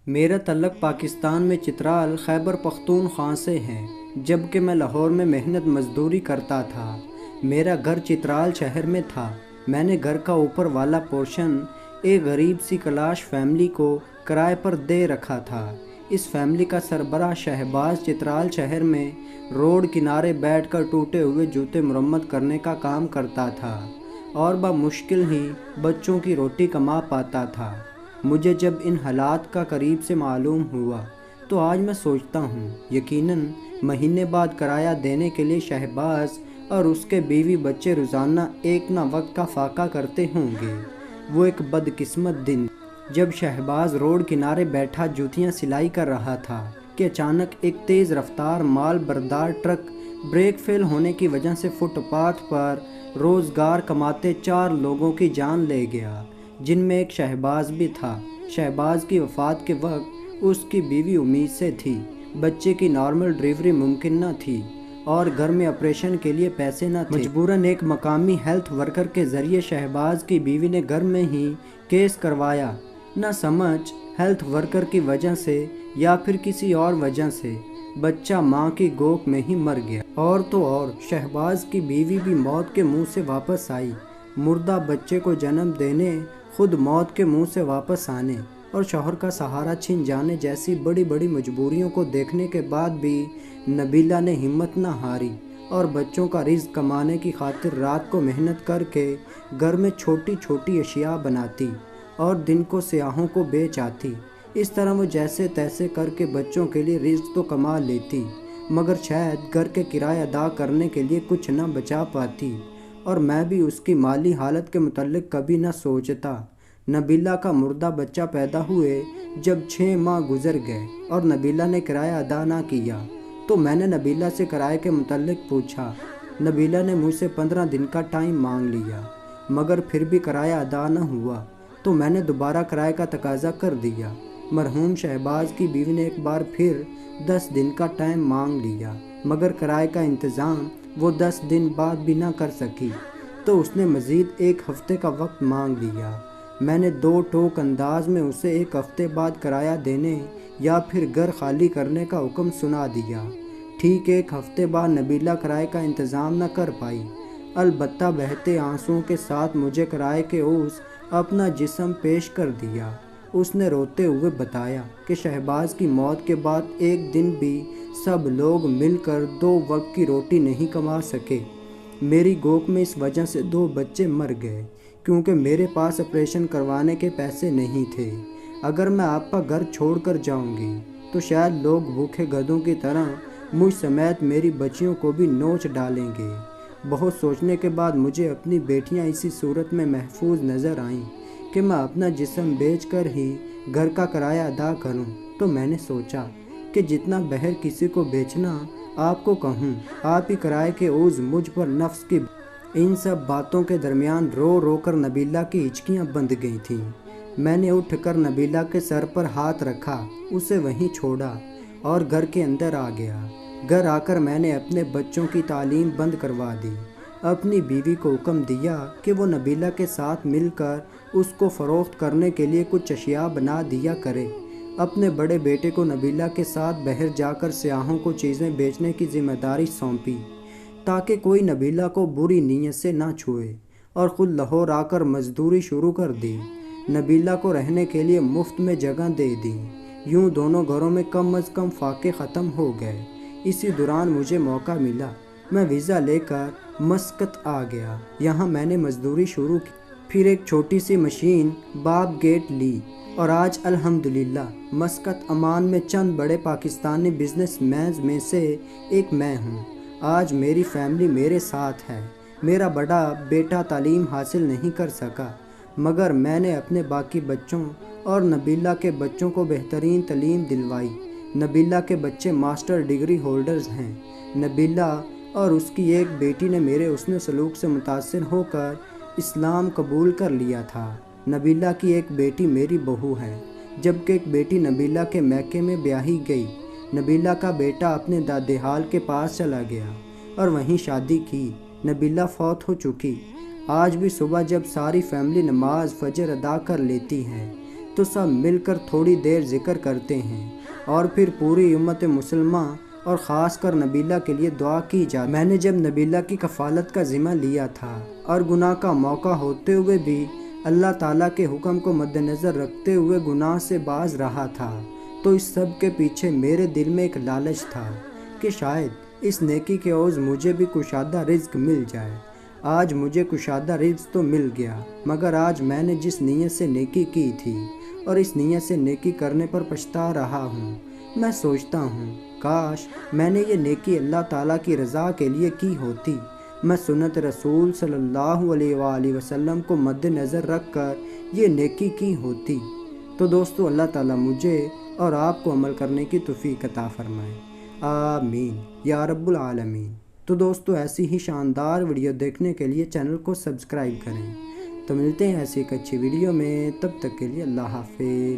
میرا تعلق پاکستان میں چترال خیبر پختونخوا سے ہے، جبکہ میں لاہور میں محنت مزدوری کرتا تھا۔ میرا گھر چترال شہر میں تھا۔ میں نے گھر کا اوپر والا پورشن ایک غریب سی کلاش فیملی کو کرائے پر دے رکھا تھا۔ اس فیملی کا سربراہ شہباز چترال شہر میں روڈ کنارے بیٹھ کر ٹوٹے ہوئے جوتے مرمت کرنے کا کام کرتا تھا اور بمشکل ہی بچوں کی روٹی کما پاتا تھا۔ مجھے جب ان حالات کا قریب سے معلوم ہوا تو آج میں سوچتا ہوں یقیناً مہینے بعد کرایہ دینے کے لیے شہباز اور اس کے بیوی بچے روزانہ ایک نہ وقت کا فاقہ کرتے ہوں گے۔ وہ ایک بدقسمت دن جب شہباز روڈ کنارے بیٹھا جوتیاں سلائی کر رہا تھا کہ اچانک ایک تیز رفتار مال بردار ٹرک بریک فیل ہونے کی وجہ سے فٹ پاتھ پر روزگار کماتے 4 لوگوں کی جان لے گیا، جن میں ایک شہباز بھی تھا۔ شہباز کی وفات کے وقت اس کی بیوی امید سے تھی، بچے کی نارمل ڈلیوری ممکن نہ تھی اور گھر میں آپریشن کے لیے پیسے نہ تھے۔ مجبوراً ایک مقامی ہیلتھ ورکر کے ذریعے شہباز کی بیوی نے گھر میں ہی کیس کروایا۔ نہ سمجھ ہیلتھ ورکر کی وجہ سے یا پھر کسی اور وجہ سے بچہ ماں کی گوک میں ہی مر گیا۔ اور تو اور شہباز کی بیوی بھی موت کے منہ سے واپس آئی۔ مردہ بچے کو جنم دینے، خود موت کے منہ سے واپس آنے اور شوہر کا سہارا چھن جانے جیسی بڑی بڑی مجبوریوں کو دیکھنے کے بعد بھی نبیلہ نے ہمت نہ ہاری اور بچوں کا رزق کمانے کی خاطر رات کو محنت کر کے گھر میں چھوٹی چھوٹی اشیاء بناتی اور دن کو سیاحوں کو بیچ آتی۔ اس طرح وہ جیسے تیسے کر کے بچوں کے لیے رزق تو کما لیتی، مگر شاید گھر کے کرایہ ادا کرنے کے لیے کچھ نہ بچا پاتی، اور میں بھی اس کی مالی حالت کے متعلق کبھی نہ سوچتا۔ نبیلہ کا مردہ بچہ پیدا ہوئے جب 6 ماہ گزر گئے اور نبیلہ نے کرایہ ادا نہ کیا تو میں نے نبیلہ سے کرائے کے متعلق پوچھا۔ نبیلہ نے مجھ سے 15 دن کا ٹائم مانگ لیا، مگر پھر بھی کرایہ ادا نہ ہوا تو میں نے دوبارہ کرائے کا تقاضا کر دیا۔ مرحوم شہباز کی بیوی نے ایک بار پھر 10 دن کا ٹائم مانگ لیا، مگر کرائے کا انتظام وہ 10 دن بعد بھی نہ کر سکی تو اس نے مزید 1 ہفتے کا وقت مانگ لیا۔ میں نے 2 ٹوک انداز میں اسے 1 ہفتے بعد کرایہ دینے یا پھر گھر خالی کرنے کا حکم سنا دیا۔ ٹھیک 1 ہفتے بعد نبیلہ کرائے کا انتظام نہ کر پائی، البتہ بہتے آنسوؤں کے ساتھ مجھے کرائے کے عوض اپنا جسم پیش کر دیا۔ اس نے روتے ہوئے بتایا کہ شہباز کی موت کے بعد ایک دن بھی سب لوگ مل کر 2 وقت کی روٹی نہیں کما سکے۔ میری گوک میں اس وجہ سے 2 بچے مر گئے کیونکہ میرے پاس آپریشن کروانے کے پیسے نہیں تھے۔ اگر میں آپ کا گھر چھوڑ کر جاؤں گی تو شاید لوگ بھوکے گدھوں کی طرح مجھ سمیت میری بچیوں کو بھی نوچ ڈالیں گے۔ بہت سوچنے کے بعد مجھے اپنی بیٹیاں اسی صورت میں محفوظ نظر آئیں کہ میں اپنا جسم بیچ کر ہی گھر کا کرایہ ادا کروں، تو میں نے سوچا کہ جتنا بہر کسی کو بیچنا آپ کو کہوں، آپ ہی کرائے کے عوض مجھ پر نفس کی۔ ان سب باتوں کے درمیان رو رو کر نبیلہ کی ہچکیاں بندھ گئی تھیں۔ میں نے اٹھ کر نبیلہ کے سر پر ہاتھ رکھا، اسے وہیں چھوڑا اور گھر کے اندر آ گیا۔ گھر آ کر میں نے اپنے بچوں کی تعلیم بند کروا دی۔ اپنی بیوی کو حکم دیا کہ وہ نبیلہ کے ساتھ مل کر اس کو فروخت کرنے کے لیے کچھ اشیاء بنا دیا کرے۔ اپنے بڑے بیٹے کو نبیلہ کے ساتھ بہر جا کر سیاحوں کو چیزیں بیچنے کی ذمہ داری سونپی تاکہ کوئی نبیلہ کو بری نیت سے نہ چھوئے، اور خود لاہور آ کر مزدوری شروع کر دی۔ نبیلہ کو رہنے کے لیے مفت میں جگہ دے دی۔ یوں دونوں گھروں میں کم از کم فاقے ختم ہو گئے۔ اسی دوران مجھے موقع ملا، میں ویزا لے کر مسقط آ گیا۔ یہاں میں نے مزدوری شروع کی، پھر ایک چھوٹی سی مشین باب گیٹ لی، اور آج الحمدللہ مسقط عمان میں چند بڑے پاکستانی بزنس مینز میں سے ایک میں ہوں۔ آج میری فیملی میرے ساتھ ہے۔ میرا بڑا بیٹا تعلیم حاصل نہیں کر سکا، مگر میں نے اپنے باقی بچوں اور نبیلہ کے بچوں کو بہترین تعلیم دلوائی۔ نبیلہ کے بچے ماسٹر ڈگری ہولڈرز ہیں۔ نبیلہ اور اس کی ایک بیٹی نے میرے حسن سلوک سے متاثر ہو کر اسلام قبول کر لیا تھا۔ نبیلہ کی ایک بیٹی میری بہو ہے، جبکہ ایک بیٹی نبیلہ کے میکے میں بیاہی گئی۔ نبیلہ کا بیٹا اپنے دادیحال کے پاس چلا گیا اور وہیں شادی کی۔ نبیلہ فوت ہو چکی۔ آج بھی صبح جب ساری فیملی نماز فجر ادا کر لیتی ہے تو سب مل کر تھوڑی دیر ذکر کرتے ہیں اور پھر پوری امت مسلمہ اور خاص کر نبیلہ کے لیے دعا کی جاتی ہے۔ میں نے جب نبیلہ کی کفالت کا ذمہ لیا تھا اور گناہ کا موقع ہوتے ہوئے بھی اللہ تعالیٰ کے حکم کو مد نظر رکھتے ہوئے گناہ سے باز رہا تھا، تو اس سب کے پیچھے میرے دل میں ایک لالچ تھا کہ شاید اس نیکی کے عوض مجھے بھی کشادہ رزق مل جائے۔ آج مجھے کشادہ رزق تو مل گیا، مگر آج میں نے جس نیت سے نیکی کی تھی اور اس نیت سے نیکی کرنے پر پچھتا رہا ہوں، میں سوچتا ہوں کاش میں نے یہ نیکی اللہ تعالیٰ کی رضا کے لیے کی ہوتی، میں سنت رسول صلی اللہ علیہ وآلہ وسلم کو مد نظر رکھ کر یہ نیکی کی ہوتی۔ تو دوستو اللہ تعالیٰ مجھے اور آپ کو عمل کرنے کی توفیق عطا فرمائے، آمین یا رب العالمین۔ تو دوستو ایسی ہی شاندار ویڈیو دیکھنے کے لیے چینل کو سبسکرائب کریں۔ تو ملتے ہیں ایسی ایک اچھی ویڈیو میں، تب تک کے لیے اللہ حافظ۔